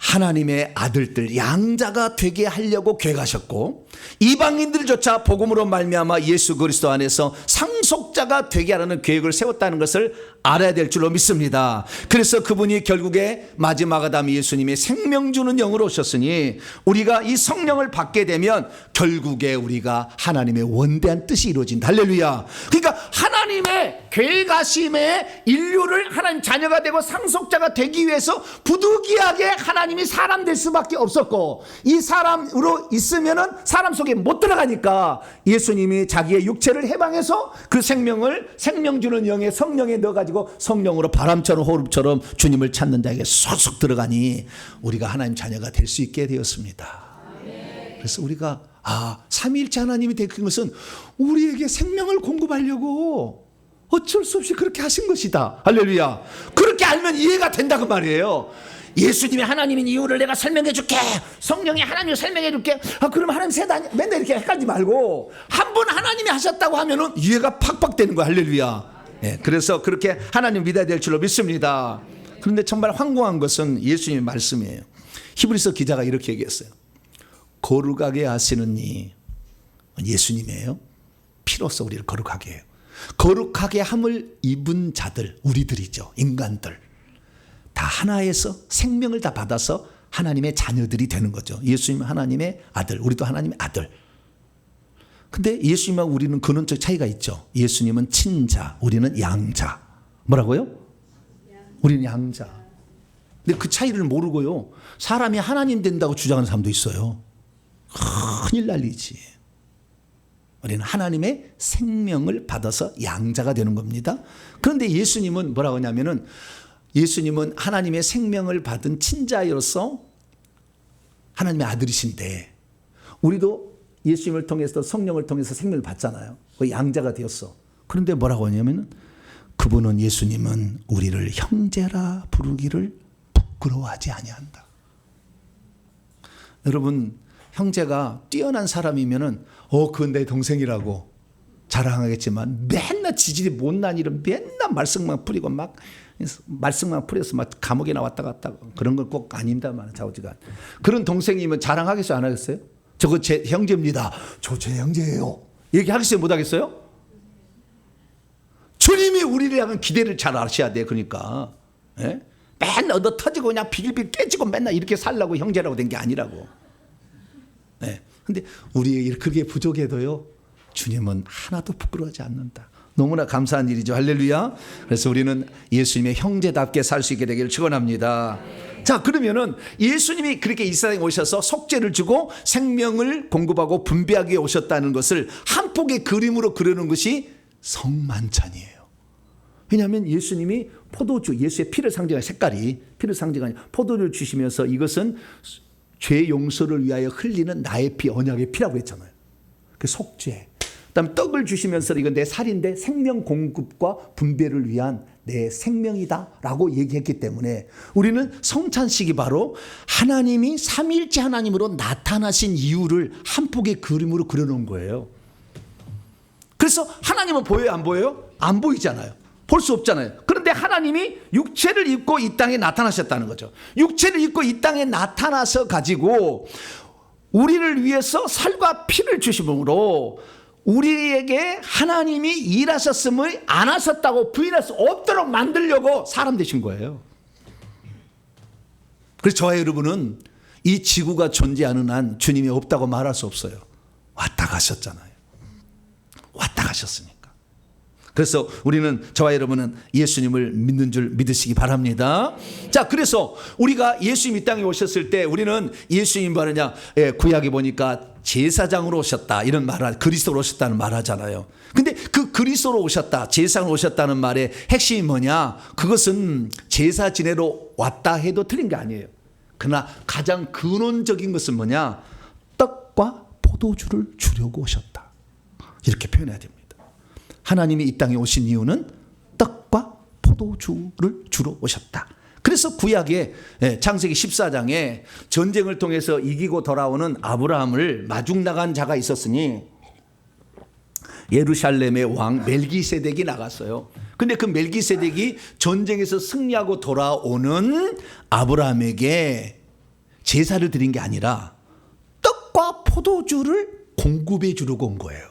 하나님의 아들들, 양자가 되게 하려고 계획하셨고, 이방인들조차 복음으로 말미암아 예수 그리스도 안에서 상속자가 되게 하라는 계획을 세웠다는 것을 알아야 될 줄로 믿습니다. 그래서 그분이 결국에 마지막 아담 예수님의 생명 주는 영으로 오셨으니, 우리가 이 성령을 받게 되면 결국에 우리가 하나님의 원대한 뜻이 이루어진다. 할렐루야. 그러니까 하나님 하나님의 계획하심에 인류를 하나님 자녀가 되고 상속자가 되기 위해서 부득이하게 하나님이 사람 될 수밖에 없었고, 이 사람으로 있으면은 사람 속에 못 들어가니까 예수님이 자기의 육체를 해방해서 그 생명을 생명 주는 영의 성령에 넣어가지고 성령으로 바람처럼 호흡처럼 주님을 찾는 자에게 쏙쏙 들어가니 우리가 하나님 자녀가 될 수 있게 되었습니다. 그래서 우리가 삼위일체 하나님이 되신 것은 우리에게 생명을 공급하려고 어쩔 수 없이 그렇게 하신 것이다. 할렐루야. 그렇게 알면 이해가 된다고 말이에요. 예수님이 하나님인 이유를 내가 설명해 줄게, 성령이 하나님을 설명해 줄게. 그럼 하나님 셋 맨날 이렇게 헷갈리지 말고 한 번 하나님이 하셨다고 하면은 이해가 팍팍 되는 거야. 할렐루야. 네, 그래서 그렇게 하나님 믿어야 될 줄로 믿습니다. 그런데 정말 황공한 것은 예수님의 말씀이에요. 히브리서 기자가 이렇게 얘기했어요. 거룩하게 하시는 이 예수님이에요. 피로써 우리를 거룩하게 해요. 거룩하게 함을 입은 자들, 우리들이죠. 인간들 다 하나에서 생명을 다 받아서 하나님의 자녀들이 되는 거죠. 예수님은 하나님의 아들, 우리도 하나님의 아들. 근데 예수님하고 우리는 근원적 차이가 있죠. 예수님은 친자, 우리는 양자. 뭐라고요? 우리는 양자. 근데 그 차이를 모르고요, 사람이 하나님 된다고 주장하는 사람도 있어요. 큰일 날 일이지. 우리는 하나님의 생명을 받아서 양자가 되는 겁니다. 그런데 예수님은 뭐라고 하냐면은, 예수님은 하나님의 생명을 받은 친자로서 하나님의 아들이신데, 우리도 예수님을 통해서 성령을 통해서 생명을 받잖아요. 그 양자가 되었어. 그런데 뭐라고 하냐면은, 그분은, 예수님은 우리를 형제라 부르기를 부끄러워하지 아니한다. 여러분, 형제가 뛰어난 사람이면은 그건 내 동생이라고 자랑하겠지만, 맨날 지질이 못난 일은 맨날 말썽만 뿌리고 막 말썽만 뿌려서 막 감옥에 나왔다 갔다, 그런 건 꼭 아닙니다만, 자우지간 그런 동생이면 자랑하겠어요, 안 하겠어요? 저거 제 형제입니다, 저 제 형제예요, 얘기하겠어요, 못 하겠어요? 주님이 우리를 향한 기대를 잘 아셔야 돼. 그러니까 맨날 얻어 터지고 그냥 비글비글 깨지고 맨날 이렇게 살라고 형제라고 된 게 아니라고. 근데 우리 그게 부족해도요, 주님은 하나도 부끄러워하지 않는다. 너무나 감사한 일이죠. 할렐루야. 그래서 우리는 예수님의 형제답게 살 수 있게 되기를 축원합니다. 자, 그러면은 예수님이 그렇게 이 세상에 오셔서 속죄를 주고 생명을 공급하고 분배하기 위해 오셨다는 것을 한 폭의 그림으로 그리는 것이 성만찬이에요. 왜냐하면 예수님이 포도주, 예수의 피를 상징하는 색깔이 피를 상징하는 포도주를 주시면서 이것은 죄 용서를 위하여 흘리는 나의 피, 언약의 피라고 했잖아요. 그 속죄. 그다음 떡을 주시면서 이건 내 살인데 생명 공급과 분배를 위한 내 생명이다라고 얘기했기 때문에 우리는 성찬식이 바로 하나님이 삼위일체 하나님으로 나타나신 이유를 한 폭의 그림으로 그려놓은 거예요. 그래서 하나님은 보여요, 안 보여요? 안 보이잖아요. 볼 수 없잖아요. 그런데 하나님이 육체를 입고 이 땅에 나타나셨다는 거죠. 육체를 입고 이 땅에 나타나서 가지고 우리를 위해서 살과 피를 주심으로 우리에게 하나님이 일하셨음을 안 하셨다고 부인할 수 없도록 만들려고 사람 되신 거예요. 그래서 저와 여러분은 이 지구가 존재하는 한 주님이 없다고 말할 수 없어요. 왔다 가셨잖아요. 왔다 가셨으니까. 그래서 우리는, 저와 여러분은 예수님을 믿는 줄 믿으시기 바랍니다. 자, 그래서 우리가 예수님 이 땅에 오셨을 때 우리는 예수님 말하냐, 구약에 보니까 제사장으로 오셨다 이런 말을, 그리스도로 오셨다는 말 하잖아요. 근데 그 그리스도로 오셨다, 제사장으로 오셨다는 말의 핵심이 뭐냐? 그것은 제사 지내러 왔다 해도 틀린 게 아니에요. 그러나 가장 근원적인 것은 뭐냐? 떡과 포도주를 주려고 오셨다, 이렇게 표현해야 됩니다. 하나님이 이 땅에 오신 이유는 떡과 포도주를 주러 오셨다. 그래서 구약의 창세기 14장에 전쟁을 통해서 이기고 돌아오는 아브라함을 마중 나간 자가 있었으니 예루살렘의 왕 멜기세덱이 나갔어요. 근데 그 멜기세덱이 전쟁에서 승리하고 돌아오는 아브라함에게 제사를 드린 게 아니라 떡과 포도주를 공급해 주려고 온 거예요.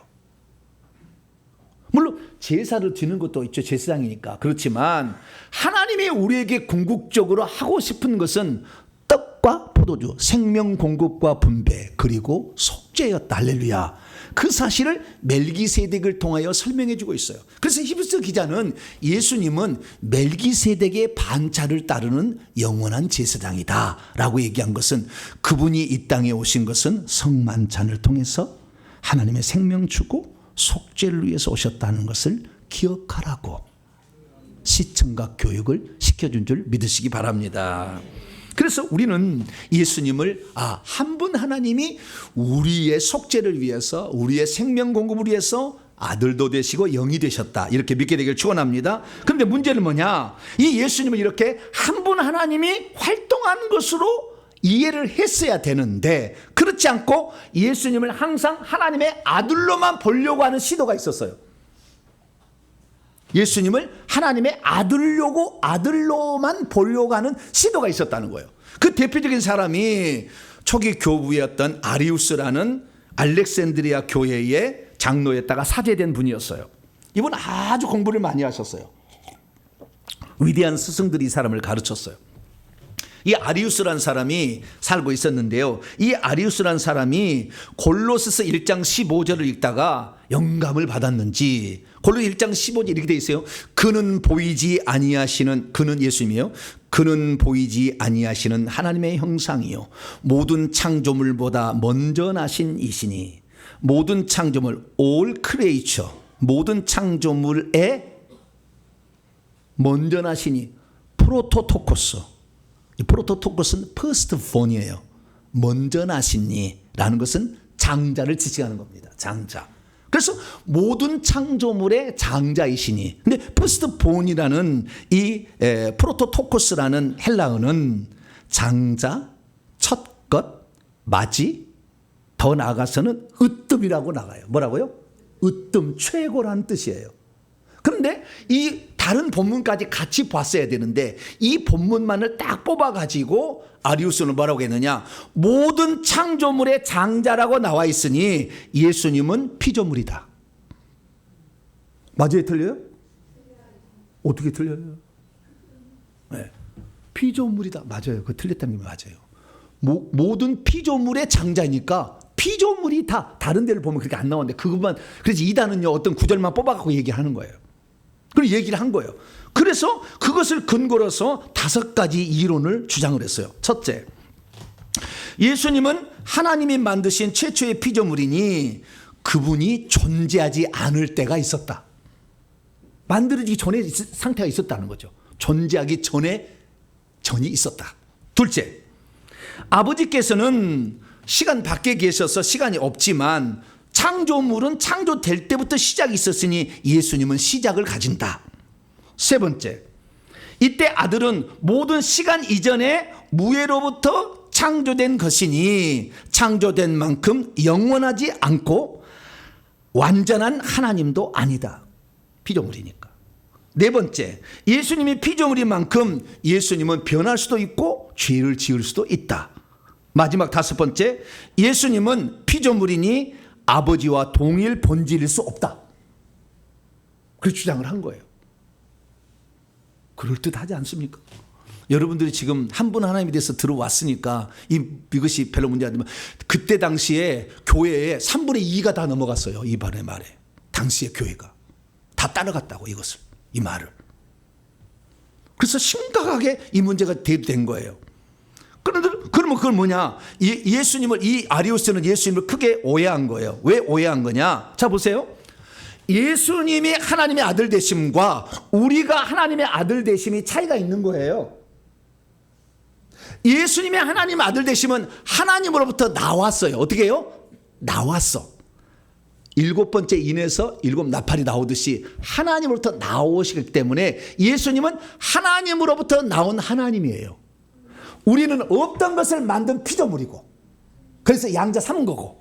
물론 제사를 드리는 것도 있죠, 제사장이니까. 그렇지만 하나님이 우리에게 궁극적으로 하고 싶은 것은 떡과 포도주, 생명 공급과 분배, 그리고 속죄였다. 할렐루야. 그 사실을 멜기세덱을 통하여 설명해 주고 있어요. 그래서 히브리서 기자는 예수님은 멜기세덱의 반차를 따르는 영원한 제사장이다 라고 얘기한 것은 그분이 이 땅에 오신 것은 성만찬을 통해서 하나님의 생명 주고 속죄를 위해서 오셨다는 것을 기억하라고 시청각 교육을 시켜준 줄 믿으시기 바랍니다. 그래서 우리는 예수님을 한 분 하나님이 우리의 속죄를 위해서 우리의 생명 공급을 위해서 아들도 되시고 영이 되셨다 이렇게 믿게 되길 축원합니다. 그런데 문제는 뭐냐, 이 예수님을 이렇게 한 분 하나님이 활동한 것으로 이해를 했어야 되는데 그렇지 않고 예수님을 항상 하나님의 아들로만 보려고 하는 시도가 있었어요. 예수님을 하나님의 아들로만 보려고 하는 시도가 있었다는 거예요. 그 대표적인 사람이 초기 교부였던 아리우스라는 알렉산드리아 교회의 장로였다가 사제된 분이었어요. 이분 아주 공부를 많이 하셨어요. 위대한 스승들이 이 사람을 가르쳤어요. 이 아리우스라는 사람이 살고 있었는데요. 이 아리우스라는 사람이 골로새서 1장 15절을 읽다가 영감을 받았는지 골로 1장 15절 이렇게 되어 있어요. 그는 보이지 아니하시는, 그는 예수님이에요. 그는 보이지 아니하시는 하나님의 형상이요 모든 창조물보다 먼저 나신 이시니 모든 창조물 all creature 모든 창조물에 먼저 나시니 프로토토코스, 이 프로토토코스는 퍼스트 본이에요. 먼저 나시니 라는 것은 장자를 지칭하는 겁니다. 장자. 그래서 모든 창조물의 장자이시니. 근데 퍼스트 본이라는 이 프로토토코스라는 헬라어는 장자, 첫것, 맞이, 더 나아가서는 으뜸이라고 나가요. 뭐라고요? 으뜸, 최고라는 뜻이에요. 그런데 이 다른 본문까지 같이 봤어야 되는데 이 본문만을 딱 뽑아가지고 아리우스는 뭐라고 했느냐, 모든 창조물의 장자라고 나와 있으니 예수님은 피조물이다. 맞아요? 틀려요? 어떻게 틀려요? 네. 피조물이다. 맞아요. 그 틀렸다는 게 맞아요. 모든 피조물의 장자니까 피조물이 다 다른 데를 보면 그렇게 안 나오는데 그것만, 그래서 이단은요 어떤 구절만 뽑아갖고 얘기하는 거예요. 그리고 얘기를 한 거예요. 그래서 그것을 근거로서 5가지 이론을 주장을 했어요. 첫째, 예수님은 하나님이 만드신 최초의 피조물이니 그분이 존재하지 않을 때가 있었다. 만들어지기 전에 상태가 있었다는 거죠. 존재하기 전이 있었다. 둘째, 아버지께서는 시간 밖에 계셔서 시간이 없지만 창조물은 창조될 때부터 시작이 있었으니 예수님은 시작을 가진다. 세 번째, 이때 아들은 모든 시간 이전에 무에로부터 창조된 것이니 창조된 만큼 영원하지 않고 완전한 하나님도 아니다. 피조물이니까. 네 번째, 예수님이 피조물인 만큼 예수님은 변할 수도 있고 죄를 지을 수도 있다. 마지막 5번째, 예수님은 피조물이니 아버지와 동일 본질일 수 없다. 그렇게 주장을 한 거예요. 그럴듯하지 않습니까? 여러분들이 지금 한 분 하나님에 대해서 들어왔으니까 이것이 별로 문제 안 되면 그때 당시에 교회에 3분의 2가 다 넘어갔어요. 이 말의 말에. 당시의 교회가. 다 따라갔다고 이것을. 이 말을. 그래서 심각하게 이 문제가 된 거예요. 그러면 그건 뭐냐? 예수님을, 이 아리우스는 예수님을 크게 오해한 거예요. 왜 오해한 거냐? 자, 보세요. 예수님이 하나님의 아들 되심과 우리가 하나님의 아들 되심이 차이가 있는 거예요. 예수님의 하나님 아들 되심은 하나님으로부터 나왔어요. 어떻게 해요? 나왔어. 7번째 인에서 7 나팔이 나오듯이 하나님으로부터 나오시기 때문에 예수님은 하나님으로부터 나온 하나님이에요. 우리는 없던 것을 만든 피조물이고, 그래서 양자 삼은 거고.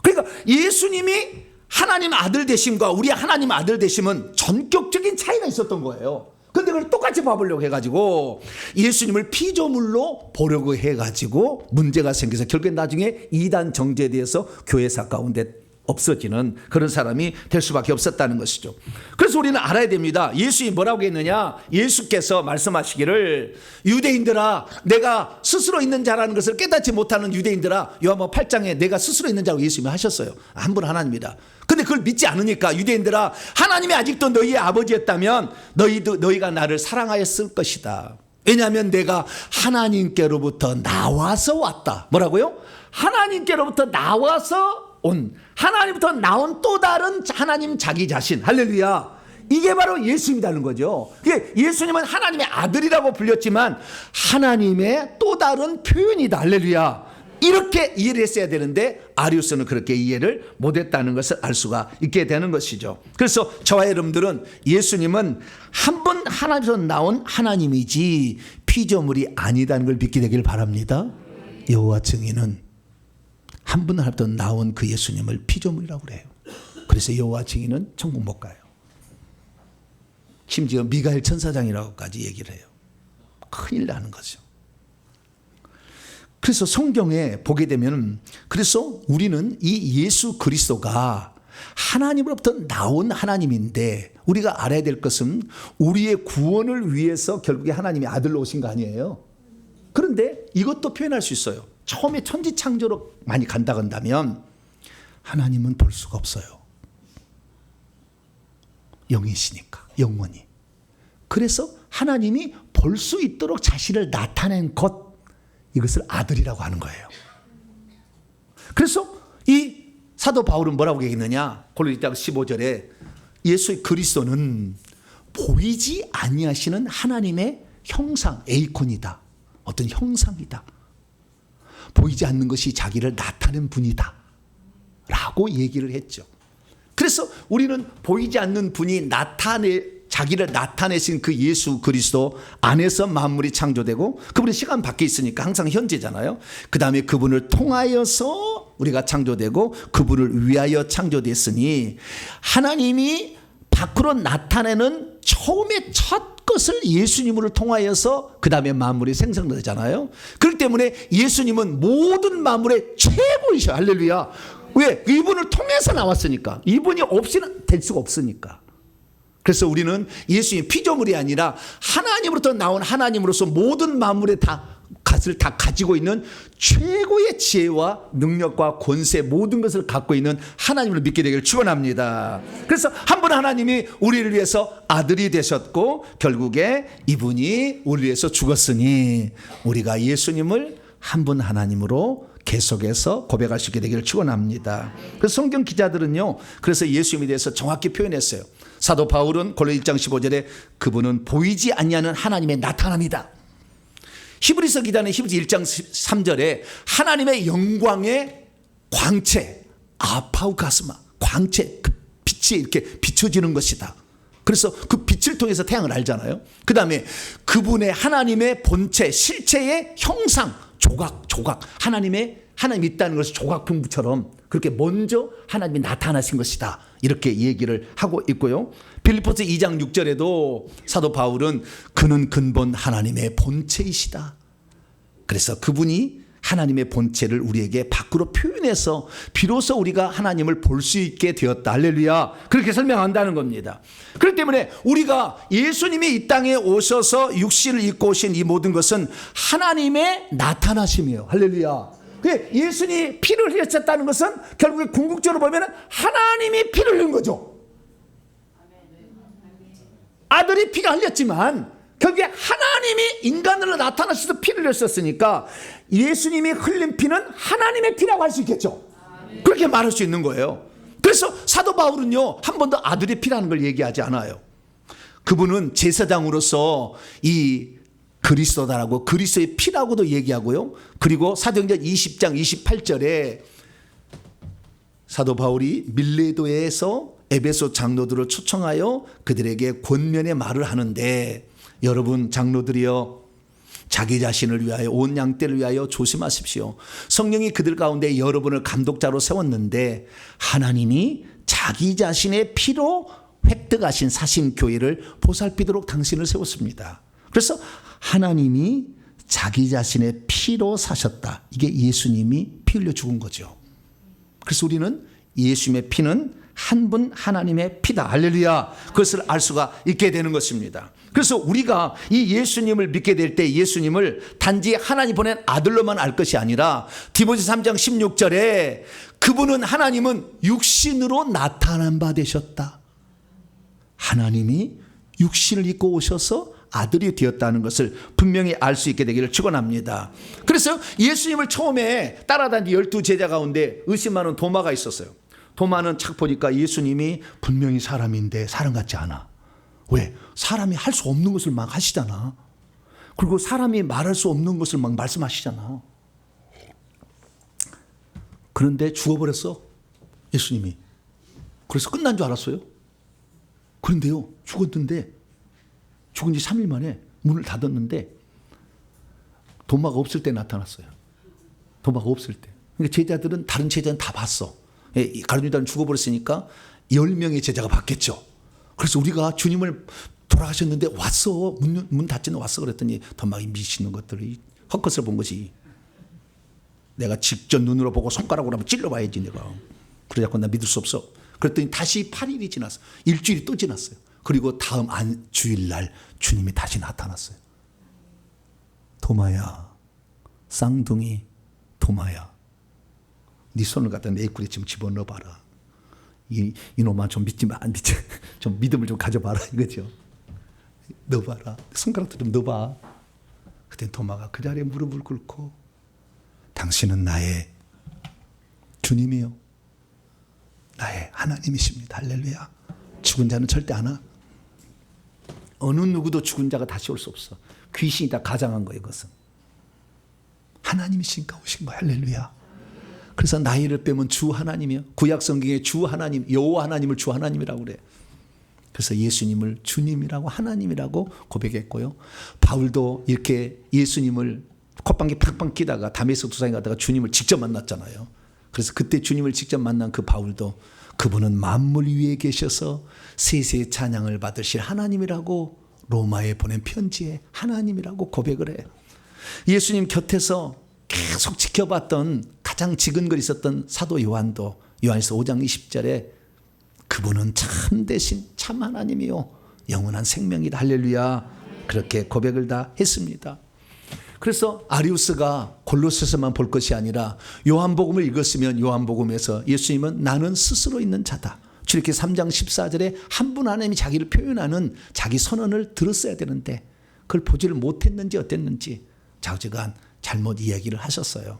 그러니까 예수님이 하나님 아들 되심과 우리 하나님 아들 되심은 전격적인 차이가 있었던 거예요. 근데 그걸 똑같이 봐보려고 해가지고 예수님을 피조물로 보려고 해가지고 문제가 생겨서 결국에 나중에 이단 정제에 대해서 교회사 가운데 없어지는 그런 사람이 될 수밖에 없었다는 것이죠. 그래서 우리는 알아야 됩니다. 예수님이 뭐라고 했느냐? 예수께서 말씀하시기를 유대인들아, 내가 스스로 있는 자라는 것을 깨닫지 못하는 유대인들아, 요한복음 8장에 내가 스스로 있는 자라고 예수님이 하셨어요. 한 분 하나님이다. 근데 그걸 믿지 않으니까 유대인들아, 하나님이 아직도 너희의 아버지였다면 너희가 나를 사랑하였을 것이다. 왜냐하면 내가 하나님께로부터 나와서 왔다. 뭐라고요? 하나님께로부터 나와서 하나님부터 나온 또 다른 하나님 자기 자신. 할렐루야. 이게 바로 예수님이라는 거죠. 예수님은 하나님의 아들이라고 불렸지만 하나님의 또 다른 표현이다. 할렐루야. 이렇게 이해를 했어야 되는데 아리우스는 그렇게 이해를 못했다는 것을 알 수가 있게 되는 것이죠. 그래서 저와 여러분들은 예수님은 한 번 하나님에서 나온 하나님이지 피조물이 아니다는 걸 믿게 되길 바랍니다. 여호와 증인은 한 분 하나님부터 나온 그 예수님을 피조물이라고 그래요. 그래서 여호와 증인은 천국 못 가요. 심지어 미가엘 천사장이라고까지 얘기를 해요. 큰일 나는 거죠. 그래서 성경에 보게 되면 그래서 우리는 이 예수 그리스도가 하나님으로부터 나온 하나님인데 우리가 알아야 될 것은 우리의 구원을 위해서 결국에 하나님이 아들로 오신 거 아니에요. 그런데 이것도 표현할 수 있어요. 처음에 천지창조로 많이 간다 한다면 하나님은 볼 수가 없어요. 영이시니까 영원히. 그래서 하나님이 볼 수 있도록 자신을 나타낸 것, 이것을 아들이라고 하는 거예요. 그래서 이 사도 바울은 뭐라고 얘기했느냐? 골로새서 15절에 예수 그리스도는 보이지 아니하시는 하나님의 형상, 에이콘이다. 어떤 형상이다. 보이지 않는 것이 자기를 나타낸 분이다 라고 얘기를 했죠. 그래서 우리는 보이지 않는 분이 자기를 나타내신 그 예수 그리스도 안에서 만물이 창조되고, 그분은 시간 밖에 있으니까 항상 현재잖아요. 그 다음에 그분을 통하여서 우리가 창조되고 그분을 위하여 창조됐으니 하나님이 밖으로 나타내는 처음에 첫 것을 예수님을 통하여서 그 다음에 만물이 생성되잖아요. 그렇기 때문에 예수님은 모든 만물의 최고이셔. 할렐루야. 왜? 이분을 통해서 나왔으니까. 이분이 없이는 될 수가 없으니까. 그래서 우리는 예수님 피조물이 아니라 하나님으로부터 나온 하나님으로서 모든 만물의 것을 다 가지고 있는 최고의 지혜와 능력과 권세, 모든 것을 갖고 있는 하나님을 믿게 되기를 축원합니다. 그래서 한 분 하나님이 우리를 위해서 아들이 되셨고 결국에 이분이 우리를 위해서 죽었으니 우리가 예수님을 한 분 하나님으로 계속해서 고백할 수 있게 되기를 축원합니다. 그래서 성경 기자들은요, 그래서 예수님에 대해서 정확히 표현했어요. 사도 바울은 골로새 1장 15절에 그분은 보이지 아니하는 하나님의 나타남이다. 히브리서 기자는 히브리서 1장 3절에 하나님의 영광의 광채, 아파우가스마, 광채, 그 빛이 이렇게 비춰지는 것이다. 그래서 그 빛을 통해서 태양을 알잖아요. 그 다음에 그분의 하나님의 본체, 실체의 형상, 조각, 하나님이 있다는 것을 조각품처럼 그렇게 먼저 하나님이 나타나신 것이다. 이렇게 얘기를 하고 있고요. 빌립보서 2장 6절에도 사도 바울은 그는 근본 하나님의 본체이시다. 그래서 그분이 하나님의 본체를 우리에게 밖으로 표현해서 비로소 우리가 하나님을 볼 수 있게 되었다. 할렐루야. 그렇게 설명한다는 겁니다. 그렇기 때문에 우리가 예수님이 이 땅에 오셔서 육신을 입고 오신 이 모든 것은 하나님의 나타나심이에요. 할렐루야. 예수님이 피를 흘렸다는 것은 결국에 궁극적으로 보면 하나님이 피를 흘린 거죠. 아들이 피가 흘렸지만 결국에 하나님이 인간으로 나타나셔서 피를 흘렸었으니까 예수님이 흘린 피는 하나님의 피라고 할 수 있겠죠. 그렇게 말할 수 있는 거예요. 그래서 사도 바울은요, 한 번도 아들의 피라는 걸 얘기하지 않아요. 그분은 제사장으로서 이 그리스도다라고, 그리스도의 피라고도 얘기하고요. 그리고 사도행전 20장 28절에 사도 바울이 밀레도에서 에베소 장로들을 초청하여 그들에게 권면의 말을 하는데, 여러분 장로들이여, 자기 자신을 위하여 온 양떼를 위하여 조심하십시오. 성령이 그들 가운데 여러분을 감독자로 세웠는데 하나님이 자기 자신의 피로 획득하신 사신 교회를 보살피도록 당신을 세웠습니다. 그래서 하나님이 자기 자신의 피로 사셨다. 이게 예수님이 피 흘려 죽은 거죠. 그래서 우리는 예수님의 피는 한 분 하나님의 피다. 할렐루야. 그것을 알 수가 있게 되는 것입니다. 그래서 우리가 이 예수님을 믿게 될 때 예수님을 단지 하나님 보낸 아들로만 알 것이 아니라 디모데 3장 16절에 그분은 하나님은 육신으로 나타난 바 되셨다. 하나님이 육신을 입고 오셔서 아들이 되었다는 것을 분명히 알 수 있게 되기를 축원합니다. 그래서 예수님을 처음에 따라다닌 12제자 가운데 의심하는 도마가 있었어요. 도마는 착 보니까 예수님이 분명히 사람인데 사람 같지 않아. 왜? 사람이 할 수 없는 것을 막 하시잖아. 그리고 사람이 말할 수 없는 것을 막 말씀하시잖아. 그런데 죽어버렸어, 예수님이. 그래서 끝난 줄 알았어요. 그런데요, 죽었는데 죽은 지 3일 만에 문을 닫았는데 도마가 없을 때 나타났어요. 도마가 없을 때. 그러니까 제자들은, 다른 제자는 다 봤어. 가룟 유다는 죽어버렸으니까 10명의 제자가 봤겠죠. 그래서 우리가 주님을 돌아가셨는데 왔어. 문 닫지는 왔어. 그랬더니 도마가 미치는 것들이 헛것을 본 거지. 내가 직접 눈으로 보고 손가락으로 한번 찔러봐야지 내가. 그러자고 나 믿을 수 없어. 그랬더니 다시 8일이 지났어. 일주일이 또 지났어요. 그리고 다음 주일날 주님이 다시 나타났어요. 도마야, 쌍둥이 도마야, 네 손을 갖다 내 입구에 지금 집어넣어봐라. 이놈아 좀 믿지 마, 좀 믿음을 좀 가져봐라 이거죠. 넣어봐라. 손가락도 좀 넣어봐. 그때 도마가 그 자리에 무릎을 꿇고 당신은 나의 주님이요, 나의 하나님이십니다. 할렐루야. 죽은 자는 절대 안 와. 어느 누구도 죽은 자가 다시 올 수 없어. 귀신이 다 가장한 거예요. 그것은 하나님이신가 오신 거야. 할렐루야. 그래서 나이를 빼면 주 하나님이요. 구약 성경에 주 하나님, 여호와 하나님을 주 하나님이라고 그래. 그래서 예수님을 주님이라고 하나님이라고 고백했고요. 바울도 이렇게 예수님을 콧방귀 팍팍 끼다가 다메섹 도상에 가다가 주님을 직접 만났잖아요. 그래서 그때 주님을 직접 만난 그 바울도 그분은 만물 위에 계셔서 세세의 찬양을 받으실 하나님이라고 로마에 보낸 편지에 하나님이라고 고백을 해. 예수님 곁에서 계속 지켜봤던 가장 지근거리 있었던 사도 요한도 요한일서 5장 20절에 그분은 참 대신 참 하나님이요 영원한 생명이다. 할렐루야. 그렇게 고백을 다 했습니다. 그래서 아리우스가 골로새서만 볼 것이 아니라 요한복음을 읽었으면 요한복음에서 예수님은 나는 스스로 있는 자다. 출애굽기 3장 14절에 한 분 하나님이 자기를 표현하는 자기 선언을 들었어야 되는데 그걸 보지를 못했는지 어땠는지 좌우지간 잘못 이야기를 하셨어요.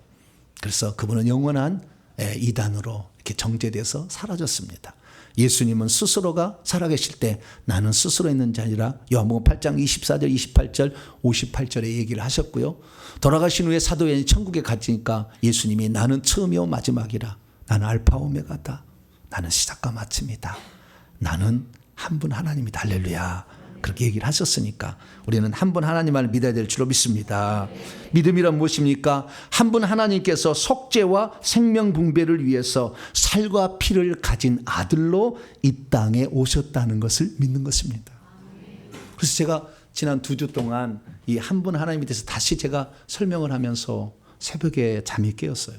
그래서 그분은 영원한 이단으로 이렇게 정죄돼서 사라졌습니다. 예수님은 스스로가 살아계실 때 나는 스스로 있는 자 아니라 요한복음 8장 24절 28절 58절에 얘기를 하셨고요. 돌아가신 후에 사도 요한이 천국에 갔으니까 예수님이 나는 처음이요 마지막이라, 나는 알파 오메가다, 나는 시작과 마침이다, 나는 한 분 하나님이다. 할렐루야. 그렇게 얘기를 하셨으니까 우리는 한 분 하나님만을 믿어야 될 줄로 믿습니다. 믿음이란 무엇입니까? 한 분 하나님께서 속죄와 생명분배를 위해서 살과 피를 가진 아들로 이 땅에 오셨다는 것을 믿는 것입니다. 그래서 제가 지난 2주 동안 이 한 분 하나님에 대해서 다시 제가 설명을 하면서 새벽에 잠이 깨었어요.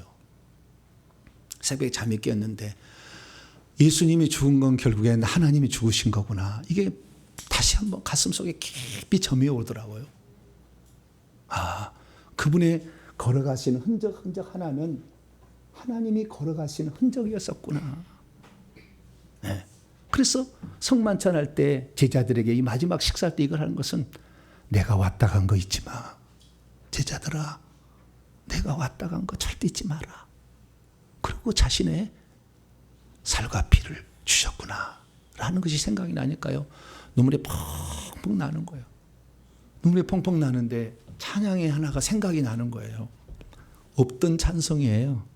새벽에 잠이 깨었는데 예수님이 죽은 건 결국엔 하나님이 죽으신 거구나. 이게 다시 한번 가슴속에 깊이 점이 오더라고요. 아, 그분의 걸어가시는 흔적 하나는 하나님이 걸어가시는 흔적이었었구나. 네. 그래서 성만찬할 때 제자들에게 이 마지막 식사 때 이걸 하는 것은 내가 왔다 간 거 잊지 마. 제자들아, 내가 왔다 간 거 절대 잊지 마라. 그리고 자신의 살과 피를 주셨구나 라는 것이 생각이 나니까요. 눈물이 펑펑 나는 거예요. 눈물이 펑펑 나는데 찬양의 하나가 생각이 나는 거예요. 없던 찬송이에요.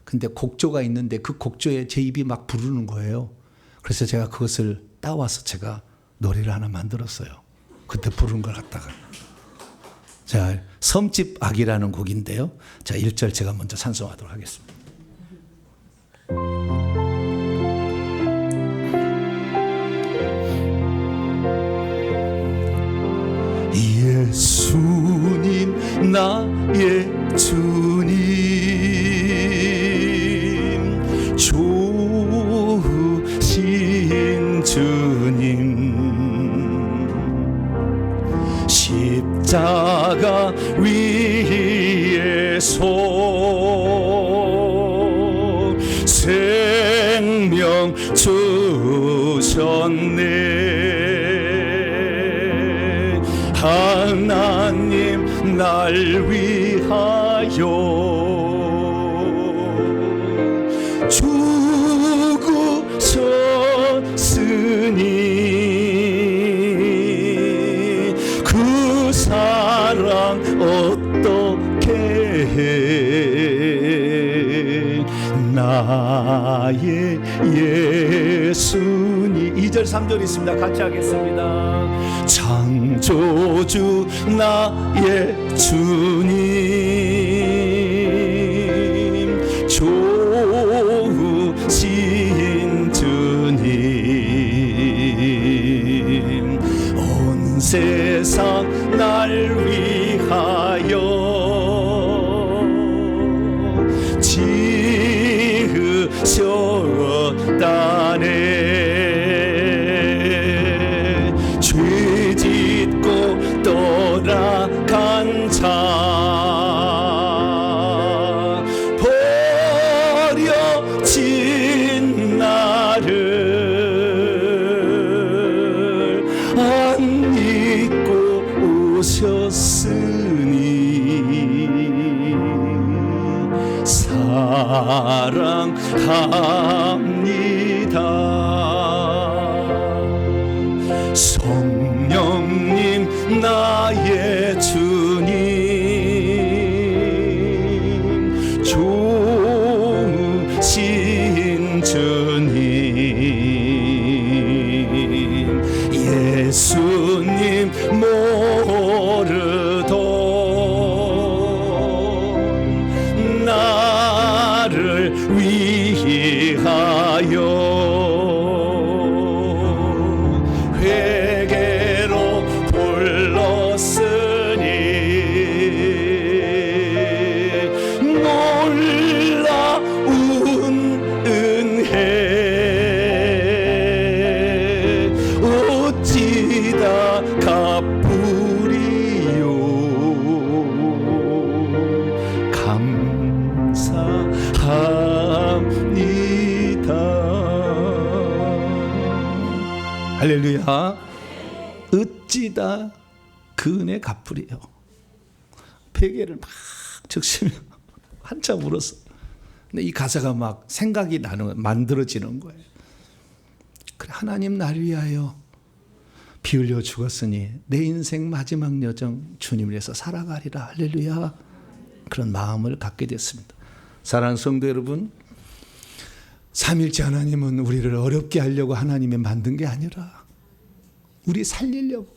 근데 곡조가 있는데 그 곡조에 제 입이 막 부르는 거예요. 그래서 제가 그것을 따와서 제가 노래를 하나 만들었어요. 그때 부른 걸 갖다가. 자, 섬집 악이라는 곡인데요. 자, 1절 제가 먼저 찬송하도록 하겠습니다. 예수님 나의 주님 십자가 위에서 생명 주셨네. 하나님 날 위하여 죽으셨으니 그 사랑 어떻게 해. 나의 예수님. 2절 3절 있습니다. 같이 하겠습니다. 창조주 나의 주님, 좋으신 주님, 온 세상 날 위하여 지으셨다네. 죄 짓고 떠나간 자, 버려진 나를 안 잊고 오셨으니 사랑합니다. 성령님 나의 주님, 좋으신 주님, 예수님 모르던 나를 위하여 회개로 불렀으니 놀라운 은혜 어찌다 갚으리요. 감사합니다. 할렐루야. 어찌다 그 은혜 갚으리요. 베개를 막 적시며 한참 울었어. 근데 이 가사가 막 생각이 만들어지는 거예요. 그래, 하나님 날 위하여 피 흘려 죽었으니 내 인생 마지막 여정 주님을 위해서 살아가리라. 할렐루야. 그런 마음을 갖게 됐습니다. 사랑하는 성도 여러분, 삼일째 하나님은 우리를 어렵게 하려고 하나님이 만든 게 아니라 우리 살리려고,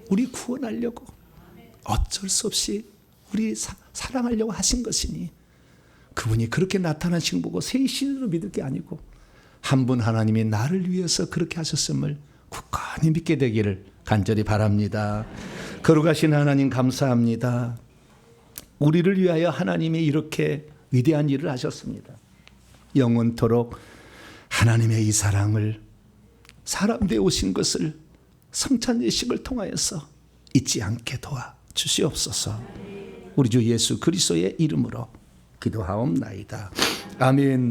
우리 구원하려고, 어쩔 수 없이 우리 사랑하려고 하신 것이니 그분이 그렇게 나타나신 보고 새 신으로 믿을 게 아니고 한 분 하나님이 나를 위해서 그렇게 하셨음을 굳건히 믿게 되기를 간절히 바랍니다. 거룩하신 하나님 감사합니다. 우리를 위하여 하나님이 이렇게 위대한 일을 하셨습니다. 영원토록 하나님의 이 사랑을 사람 되어 오신 것을 성찬 예식을 통하여서 잊지 않게 도와 주시옵소서. 우리 주 예수 그리스도의 이름으로 기도하옵나이다. 아멘.